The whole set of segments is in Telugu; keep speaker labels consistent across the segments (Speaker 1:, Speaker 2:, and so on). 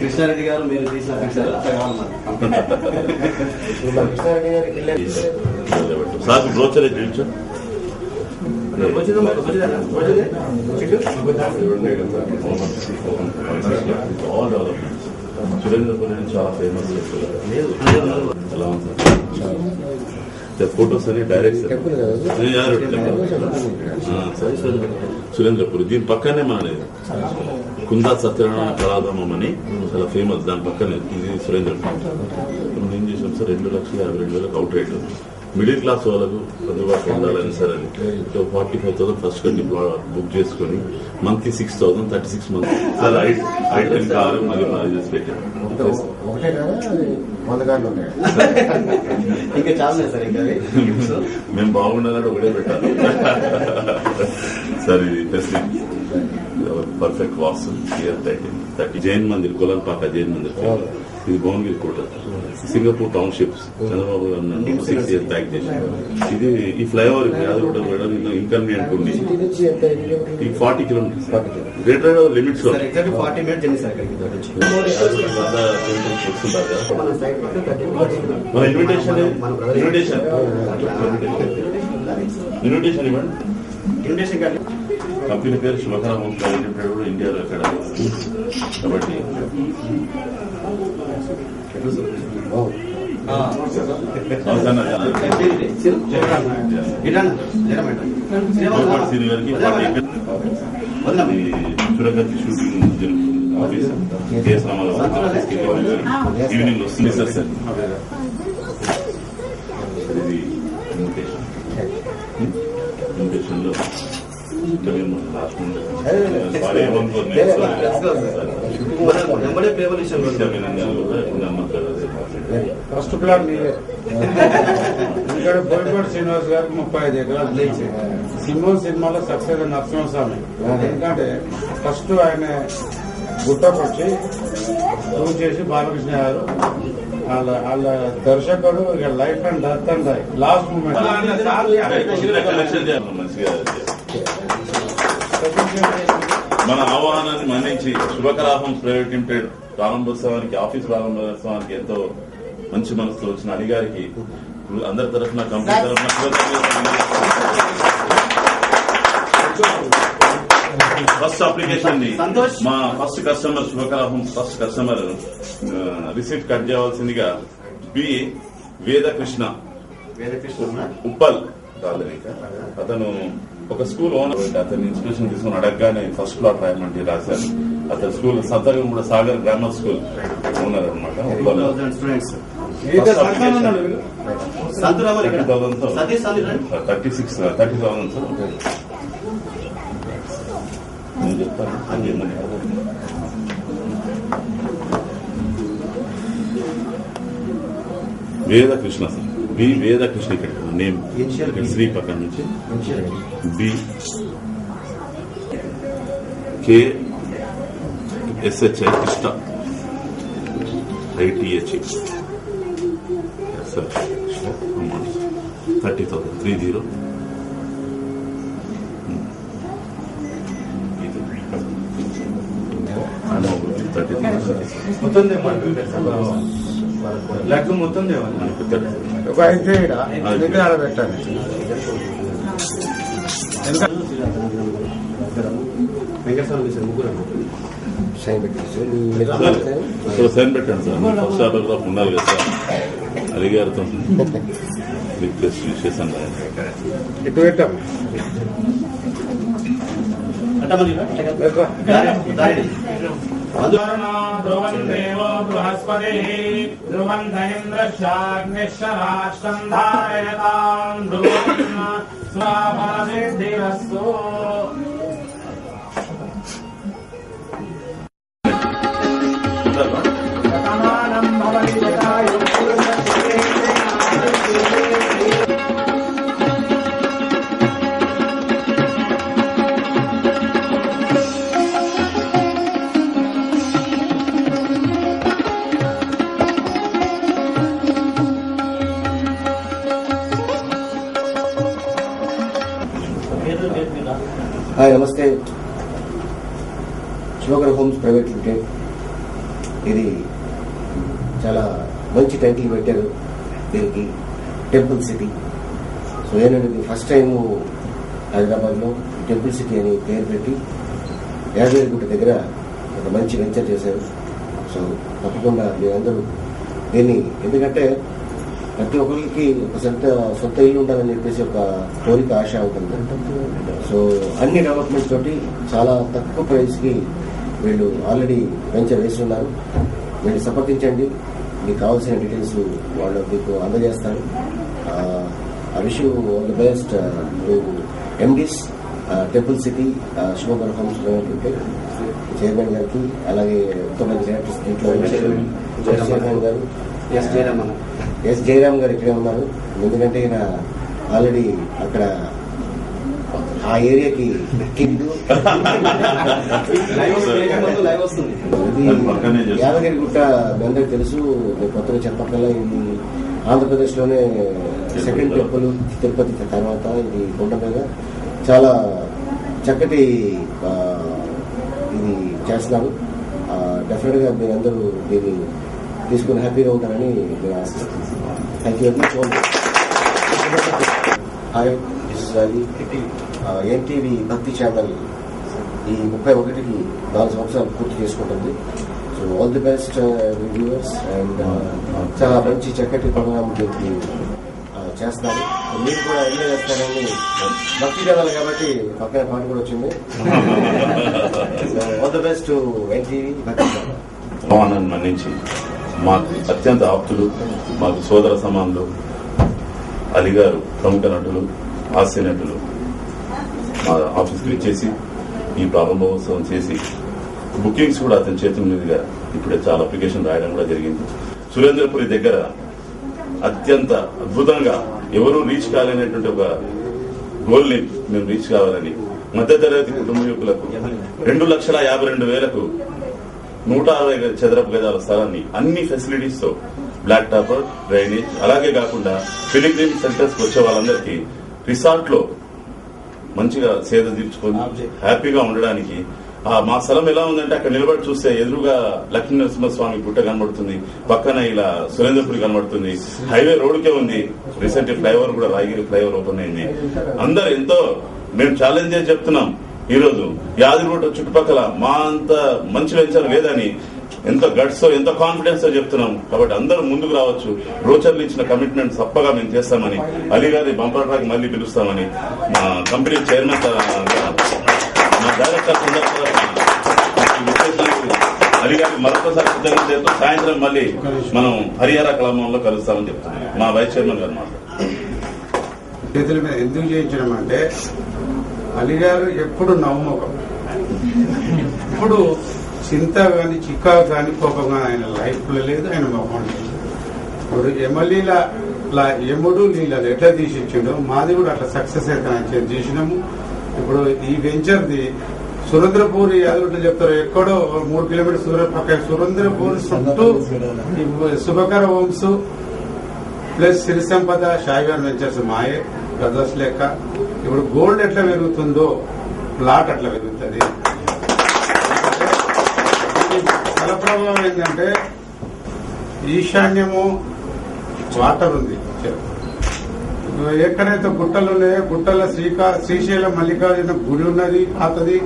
Speaker 1: కృష్ణారెడ్డి గారు మీరు తీసిన
Speaker 2: సార్ బ్రోచర్ సురేంద్రపురి చాలా ఫేమస్ ఎలా ఉంది ఫోటోస్ అని డైరెక్ట్ సురేంద్రపురి దీని పక్కనే మనది కుందా సత్యనారాయణ కళాధామం అని చాలా ఫేమస్, దాని పక్కనే ఇది సురేంద్రపురి. మనం ఏం చేసాం sir 2,52,000 out rate middle class వాళ్ళకు అందుబాటులో ఉండాలని సార్ అని 45,000 ఫస్ట్ కట్టి బుక్ చేసుకుని monthly 6,000 36 months sir item car మరియు మ్యారేజెస్ పెట్టాం.
Speaker 1: ఇంకా చాలా సార్ ఇంకా
Speaker 2: మేము బాగుండాలని ఒకటే పెట్టాలి సార్. ఇది ఫెసిలిటీ పర్ఫెక్ట్ వాస్తు 30 జైన్ మందిర్ కొలన్పాక జైన్ మందిర్, ఇది భువనగిరి కోట, సింగపూర్ టౌన్షిప్స్ చంద్రబాబు గారు 6 years బ్యాక్ చేశారు. ఇది ఈ ఫ్లైఓవర్ యాదగిరిగుట్ట వెళ్ళడం ఇన్కన్వీనియంట్ ఉంది. ఈ 40 కిలోమీటర్స్ గ్రేటర్ లిమిట్స్ లో మన ఇన్విటేషన్ ఇవ్వండి. కంపెనీ పేరు శుభకర హోమ్ ప్రైవేట్ లిమిటెడ్ కూడా ఇండియాలో ఎక్కడ కాబట్టి సురగతి షూటింగ్ జరుగుతుంది ఆఫీస్ ఈవినింగ్ వస్తుంది సార్. సార్ ఇది ఇన్విటేషన్ లో
Speaker 3: ఫస్ట్ ప్లాట్ ఇక్కడ బోయపాటి శ్రీనివాస్ గారికి 35 ఎకరాలు సింహం సినిమాలో సక్సెస్ నరసింహస్వామి. ఎందుకంటే ఫస్ట్ ఆయన గుట్టకొచ్చి ప్రూవ్ చేసి బాలకృష్ణ గారు వాళ్ళ దర్శకుడు ఇక life and death and last moment
Speaker 2: మన ఆహ్వానాన్ని మన్నించి శుభకరాహం ప్రైవేట్ లిమిటెడ్ ప్రారంభోత్సవానికి ఆఫీస్ ప్రారంభోత్సవానికి ఎంతో మంచి మనసులో వచ్చిన అడిగారికి అందరి తరఫున కంపెనీ తరఫున ఫస్ట్ అప్లికేషన్ ని మా ఫస్ట్ కస్టమర్ శుభకరాహం ఫస్ట్ కస్టమర్ రిసిప్ట్ కట్ చేయవలసిందిగా బి వేదకృష్ణ ఉప్పల్ అతను ఒక స్కూల్ ఓనర్, అతని ఇన్స్పిరేషన్ తీసుకుని అడగగానే ఫస్ట్ ప్లాట్ రాయమంటే రాశారు. అతని స్కూల్ సంతకం కూడా సాగర్ గ్రామర్ స్కూల్ ఓనర్ అనమాట. 30,000 సార్ నేను చెప్తాను. వేదకృష్ణ సార్, బి వేదకృష్ణ ఇక్కడ నేమ్ శ్రీ పక్కన నుంచి B KSHI Krishna ITH sir 30,000 30
Speaker 3: మొత్తం లెక్క మొత్తం ఒక 5 ఆడబెట్టాలి.
Speaker 2: సైన్ పెట్టండి సార్. ఫస్ట్ ఆటోగ్రాఫ్ ఉండాలి కదా సార్. అడిగారుతో రిక్వెస్ట్ చేశాను.
Speaker 3: ఇటు పెట్టాం ధ్రువందేవో బృహస్పతి ధ్రువంధేంద్రశాగ్నిశ్చరాష్ట్రం ధారయతాం ధ్రువం స్వాభాసిద్ధిరస్తు. శతమానం భవతి శతాయు
Speaker 4: హాయ్, నమస్తే. శుభకర హోమ్స్ ప్రైవేట్ లిమిటెడ్, ఇది చాలా మంచి టైటిల్ పెట్టారు దీనికి, టెంపుల్ సిటీ. సో ఏంటంటే ఫస్ట్ టైము హైదరాబాద్లో టెంపుల్ సిటీ అని పేరు పెట్టి యాదగిరిగుట్ట దగ్గర ఒక మంచి వెంచర్ చేశారు. సో తప్పకుండా మీరందరూ దీన్ని, ఎందుకంటే ప్రతి ఒక్కరికి ఒక సొంత ఇల్లు ఉండాలని చెప్పేసి ఒక కోరిక, ఆశ ఉంటుంది. సో అన్ని డెవలప్మెంట్ తోటి చాలా తక్కువ ప్రైస్కి వీళ్ళు ఆల్రెడీ వెంచర్ వేస్తున్నారు. వీళ్ళు సంప్రదించండి, మీకు కావాల్సిన డీటెయిల్స్ వాళ్ళు మీకు అందజేస్తారు. ఆ విషయం all the best to MDs temple city Shubhakara homes chairman గారికి, అలాగే ఎంతో మంది డైరెక్టర్స్ దీంట్లో చైర్మన్ గారు ఎస్ జయరామ్ గారు ఇక్కడే ఉన్నారు. ఎందుకంటే ఈయన ఆల్రెడీ అక్కడ ఆ ఏరియాకి యాదగిరిగుట్ట మీ అందరికి తెలుసు. కొత్తగా చెప్పక్కల్లా ఇది ఆంధ్రప్రదేశ్ లోనే సెకండ్ టెంపుల్, తిరుపతి తర్వాత ఇది కొండ మీద చాలా చక్కటి ఇది చేస్తున్నారు. డెఫినెట్ గా మీరందరూ దీన్ని తీసుకుని హ్యాపీగా ఉంటారని నేను ఆశిస్తున్నాను. Thank you very much. Hi, this is Ravi. NTV భక్తి ఛానల్ ఈ 31కి 4 సంవత్సరాలు పూర్తి చేసుకుంటుంది. So all the best viewers. And చాలా మంచి చక్కటి ప్రోగ్రామ్ దీనికి చేస్తున్నారు. మీరు కూడా ఎంజాయ్ చేస్తారని భక్తి ఛానల్ కాబట్టి పక్కన పాట కూడా వచ్చింది. All the best to NTV భక్తి ఛానల్.
Speaker 2: భవనాన్ని మన్నించి మాకు అత్యంత ఆప్తులు, మాకు సోదర సమానులు అలీగారు, ప్రముఖ నటులు, హాస్య నటులు మా ఆఫీస్కి ఇచ్చేసి ఈ ప్రారంభోత్సవం చేసి బుకింగ్స్ కూడా అతని చేతుల మీదుగా ఇప్పుడే చాలా అప్లికేషన్ రాయడం కూడా జరిగింది. సురేంద్రపురి దగ్గర అత్యంత అద్భుతంగా ఎవరూ రీచ్ కాలేనటువంటి ఒక గోల్ ని మేము రీచ్ కావాలని మధ్యతరగతి కుటుంబీకులకు 2,52,000కు 160 చదరపు గజాల స్థలాన్ని అన్ని ఫెసిలిటీస్ తో, బ్లాక్ టాపర్, డ్రైనేజ్, అలాగే కాకుండా పిలిగ్రిమ్ సెంటర్స్ వచ్చే వాళ్ళందరికీ రిసార్ట్ లో మంచిగా సేద తీర్చుకొని హ్యాపీగా ఉండడానికి. మా స్థలం ఎలా ఉందంటే అక్కడ నిలబడి చూస్తే ఎదురుగా లక్ష్మీ నరసింహస్వామి గుట్ట కనబడుతుంది, పక్కన ఇలా సురేంద్రపురి కనబడుతుంది, హైవే రోడ్కే ఉంది. రీసెంట్ ఫ్లైఓవర్ కూడా, రాయగిరి ఫ్లైఓవర్ ఓపెన్ అయింది. అందరు ఎంతో మేము ఛాలెంజ్ చేసి చెప్తున్నాం. ఈ రోజు యాదగిరిగుట్ట చుట్టుపక్కల మా అంత మంచి వెంచర్ లేదని ఎంతో గట్స్, ఎంతో కాన్ఫిడెన్స్ తో చెప్తున్నాం. కాబట్టి అందరూ ముందుకు రావచ్చు. బ్రోచర్లు ఇచ్చిన కమిట్మెంట్ తప్పగా మేము చేస్తామని, అలీ గారి బంపర్ ట్రాక్ మళ్ళీ పిలుస్తామని మా కంపెనీ చైర్మన్, మా డైరెక్టర్ అలీ గారికి మరొకసారి కృతజ్ఞతలు. సాయంత్రం మళ్ళీ మనం హరిహర కళాభవన్లో కలుస్తామని చెప్తున్నాం. మా వైస్ చైర్మన్ గారు
Speaker 3: చేతుల మీద ఎందుకు చేయించడం అంటే, అలీ గారు ఎప్పుడు నవ్వుముఖం, ఇప్పుడు చింత కానీ చిక్కా కానీ కోపం కానీ ఆయన లైఫ్ లో లేదు, ఆయన మొహం లేదు. ఇప్పుడు ఎముడు నీళ్ళని ఎట్లా తీసిచ్చిండో మాది కూడా అట్లా సక్సెస్ అయితే చేసినాము. ఇప్పుడు ఈ వెంచర్ది సురేంద్రపూర్ యాదగిరిగుట్ట చెప్తారు, ఎక్కడో 3 కిలోమీటర్స్ దూరం పక్క సురేంద్రపూర్ చుట్టూ శుభకర హోమ్స్ ప్లస్ సిరి సంపద, షాయిగార్ వెంచర్స్ మాయే బ్రదర్స్ లెక్క. ఇప్పుడు గోల్డ్ ఎట్లా పెరుగుతుందో ప్లాట్ అట్లా పెరుగుతుంది. స్థల ప్రభావం ఏంటంటే ఈశాన్యము వాటర్ ఉంది. ఎక్కడైతే గుట్టలు ఉన్నాయో గుట్టల శ్రీశైలం మల్లికార్జున గుడి ఉన్నది పాతది.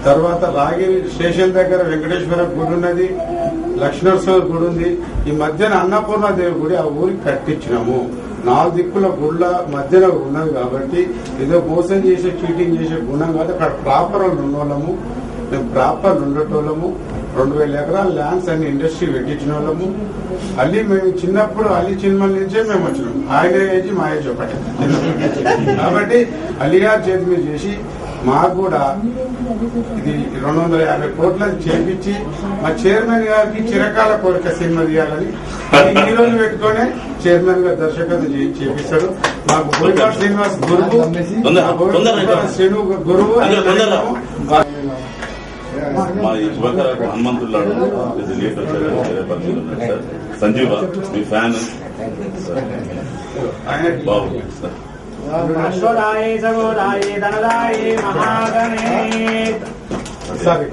Speaker 3: తర్వాత రాగిరి స్టేషన్ దగ్గర వెంకటేశ్వర గుడి ఉన్నది, లక్ష్మీనరసింహ గుడి ఉంది. ఈ మధ్యన అన్నపూర్ణ దేవి గుడి ఆ ఊరికి కట్టించినాము. 4 దిక్కుల గుళ్ళ మధ్యన ఉన్నది కాబట్టి ఏదో మోసం చేసే, చీటింగ్ చేసే గుణం కాదు. అక్కడ ప్రాపర్ ఉన్నోళ్ళము, మేము ప్రాపర్ ఉండేటోళ్ళము. 2,000 ఎకరాల ల్యాండ్స్ అన్ని ఇండస్ట్రీ పెట్టించిన వాళ్ళము. అల్లి మేము చిన్నప్పుడు అల్లి చిన్నల నుంచే మేము వచ్చినాం. ఆయన ఏజ్ మా ఏజ్ ఒకటి కాబట్టి అలీగారు చేతి మీద చేసి మాకు కూడా ఇది 250 కోట్ల చేపించి మా చైర్మన్ గారికి చిరకాల కోరిక సినిమా తీయాలని హీరోలు పెట్టుకునే చైర్మన్ గారు దర్శకత్వం చేపిస్తాడు. మాకు బోయపాటి శ్రీనివాస్ గురువు, శ్రీను గురువు.
Speaker 2: మా శుభకర హనుమంతులాడు సంజీవ, మీ ఫ్యాన్ బాబు.
Speaker 5: అశ్వదాయే సగోదాయే ధనదాయే మహాగణే
Speaker 3: సరే